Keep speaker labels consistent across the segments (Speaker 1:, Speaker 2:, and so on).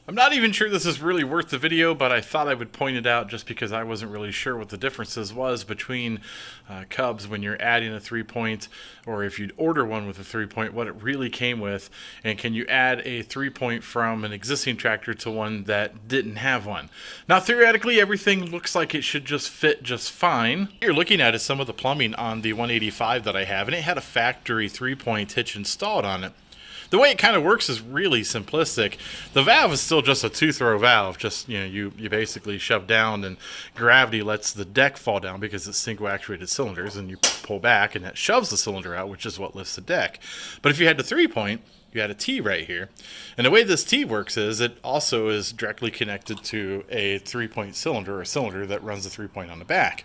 Speaker 1: I'm not even sure this is really worth the video, but I thought I would point it out just because I wasn't really sure what the differences was between Cubs when you're adding a 3-point, or if you'd order one with a 3-point, what it really came with, and can you add a 3-point from an existing tractor to one that didn't have one. Now theoretically everything looks like it should just fit just fine. What you're looking at is some of the plumbing on the 185 that I have, and it had a factory 3-point hitch installed on it. The way it kind of works is really simplistic. The valve is still just a two-throw valve. Just, you basically shove down and gravity lets the deck fall down because it's single actuated cylinders, and you pull back and that shoves the cylinder out, which is what lifts the deck. But if you had the 3-point, you had a T right here. And the way this T works is it also is directly connected to a 3-point cylinder, or a cylinder that runs the 3-point on the back.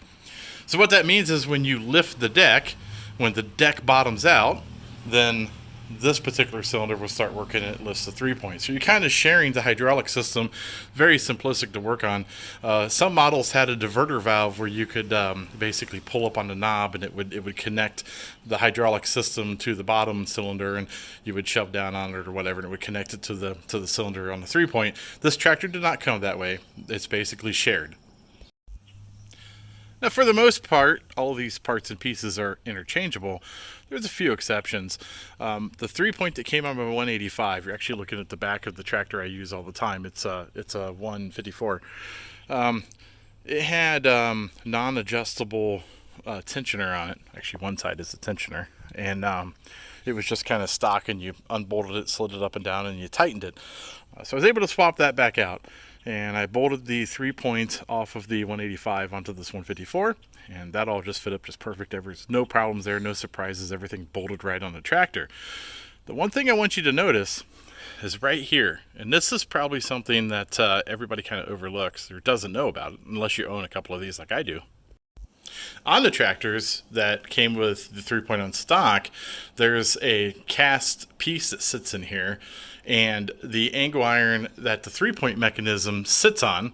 Speaker 1: So what that means is when you lift the deck, when the deck bottoms out, then this particular cylinder will start working and it lifts the 3-point. So you're kind of sharing the hydraulic system. Very simplistic to work on. Some models had a diverter valve where you could basically pull up on the knob and it would connect the hydraulic system to the bottom cylinder, and you would shove down on it or whatever, and it would connect it to the cylinder on the 3-point. This tractor did not come that way. It's basically shared. Now, for the most part, all of these parts and pieces are interchangeable. There's a few exceptions. The 3-point that came on my 185, you're actually looking at the back of the tractor I use all the time. It's a 154. It had non-adjustable tensioner on it. Actually, one side is a tensioner. And it was just kind of stock, and you unbolted it, slid it up and down, and you tightened it. So I was able to swap that back out. And I bolted the 3-point off of the 185 onto this 154, and that all just fit up just perfect. There's no problems there, no surprises, everything bolted right on the tractor. The one thing I want you to notice is right here, and this is probably something that everybody kind of overlooks or doesn't know about it, unless you own a couple of these like I do. On the tractors that came with the 3-point on stock, there's a cast piece that sits in here, and the angle iron that the 3-point mechanism sits on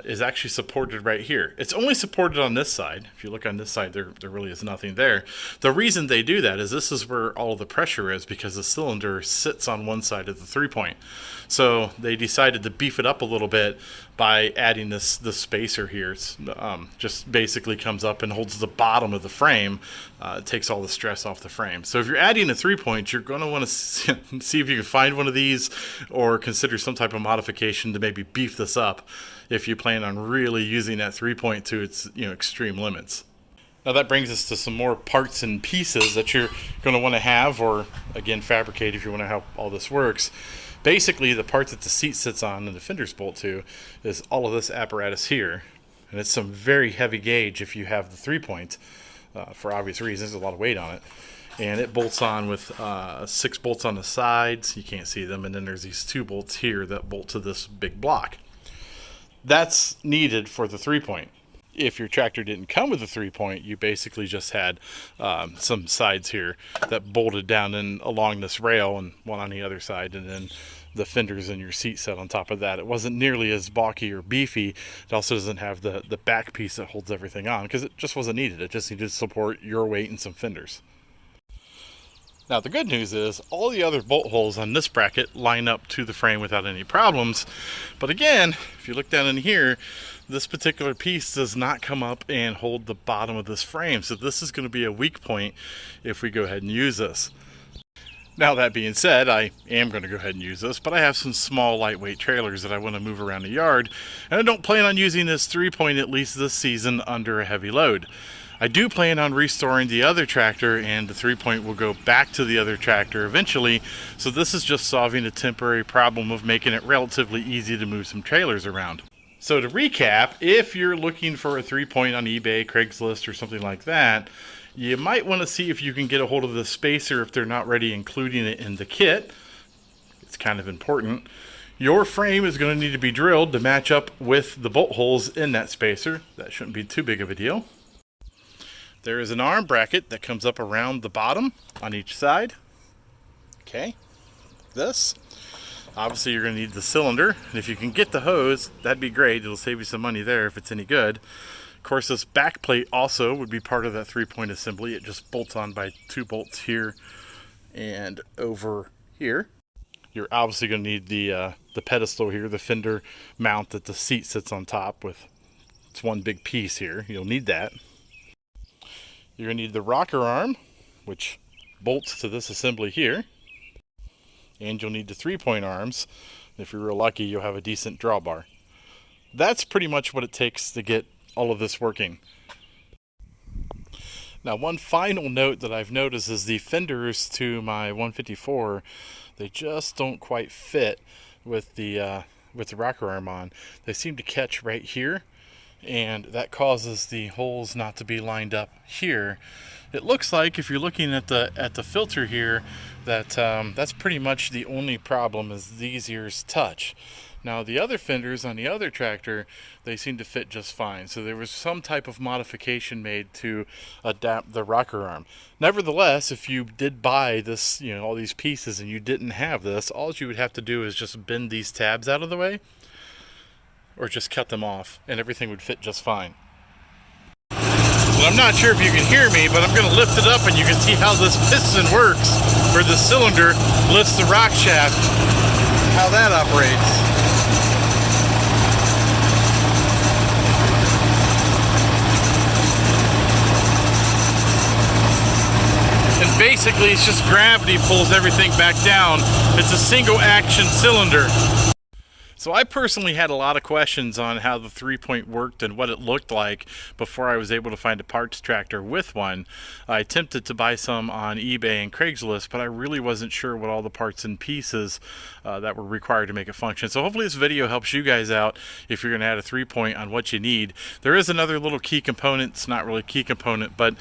Speaker 1: is actually supported right here. It's only supported on this side. If you look on this side, there really is nothing there. The reason they do that is this is where all the pressure is, because the cylinder sits on one side of the 3-point. So they decided to beef it up a little bit by adding this spacer here. It's just basically comes up and holds the bottom of the frame. It takes all the stress off the frame. So if you're adding a 3-point, you're going to want to see if you can find one of these, or consider some type of modification to maybe beef this up if you plan on really using that 3-point to its extreme limits. Now that brings us to some more parts and pieces that you're going to want to have, or again fabricate if you want to how all this works. Basically, the part that the seat sits on and the fenders bolt to is all of this apparatus here, and it's some very heavy gauge if you have the 3-point, for obvious reasons. There's a lot of weight on it, and it bolts on with 6 bolts on the sides. You can't see them, and then there's these 2 bolts here that bolt to this big block. That's needed for the 3-point. If your tractor didn't come with a 3-point, you basically just had some sides here that bolted down in along this rail, and one on the other side, and then the fenders and your seat set on top of that. It wasn't nearly as bulky or beefy. It also doesn't have the back piece that holds everything on, because it just wasn't needed. It just needed to support your weight and some fenders. Now the good news is all the other bolt holes on this bracket line up to the frame without any problems. But again, if you look down in here, this particular piece does not come up and hold the bottom of this frame. So this is going to be a weak point if we go ahead and use this. Now that being said, I am going to go ahead and use this, but I have some small lightweight trailers that I want to move around the yard, and I don't plan on using this 3-point at least this season under a heavy load. I do plan on restoring the other tractor, and the 3-point will go back to the other tractor eventually, so this is just solving a temporary problem of making it relatively easy to move some trailers around. So to recap, if you're looking for a 3-point on eBay, Craigslist, or something like that, you might want to see if you can get a hold of the spacer if they're not already including it in the kit. It's kind of important. Your frame is going to need to be drilled to match up with the bolt holes in that spacer. That shouldn't be too big of a deal. There is an arm bracket that comes up around the bottom on each side. Okay, this. Obviously you're going to need the cylinder, and if you can get the hose, that'd be great. It'll save you some money there if it's any good. Of course, this back plate also would be part of that 3-point assembly. It just bolts on by 2 bolts here and over here. You're obviously going to need the pedestal here, the fender mount that the seat sits on top with. It's one big piece here. You'll need that. You're going to need the rocker arm, which bolts to this assembly here. And you'll need the 3-point arms. If you're real lucky, you'll have a decent drawbar. That's pretty much what it takes to get all of this working. Now, one final note that I've noticed is the fenders to my 154, they just don't quite fit with the rocker arm on. They seem to catch right here, and that causes the holes not to be lined up here. It looks like, if you're looking at the filter here, that that's pretty much the only problem, is these ears touch. Now, the other fenders on the other tractor, they seem to fit just fine. So there was some type of modification made to adapt the rocker arm. Nevertheless, if you did buy this, all these pieces, and you didn't have this, all you would have to do is just bend these tabs out of the way, or just cut them off, and everything would fit just fine. But I'm not sure if you can hear me, but I'm going to lift it up and you can see how this piston works, where the cylinder lifts the rock shaft, how that operates. And basically it's just gravity pulls everything back down. It's a single action cylinder. So I personally had a lot of questions on how the 3-point worked and what it looked like before I was able to find a parts tractor with one. I attempted to buy some on eBay and Craigslist, but I really wasn't sure what all the parts and pieces that were required to make it function. So hopefully this video helps you guys out if you're going to add a 3-point on what you need. There is another little key component. It's not really a key component, but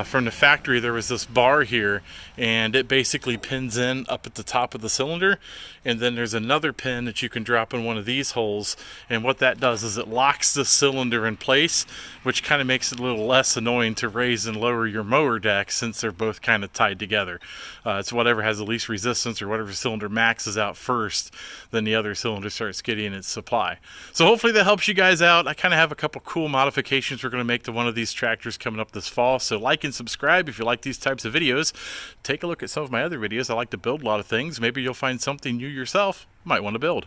Speaker 1: from the factory there was this bar here, and it basically pins in up at the top of the cylinder, and then there's another pin that you can drop in one of these holes, and what that does is it locks the cylinder in place, which kind of makes it a little less annoying to raise and lower your mower deck, since they're both kind of tied together. It's whatever has the least resistance, or whatever cylinder maxes out first, then the other cylinder starts getting its supply. So hopefully that helps you guys out. I kind of have a couple cool modifications we're going to make to one of these tractors coming up this fall, so like and subscribe if you like these types of videos. Take a look at some of my other videos. I like to build a lot of things. Maybe you'll find something you yourself might want to build.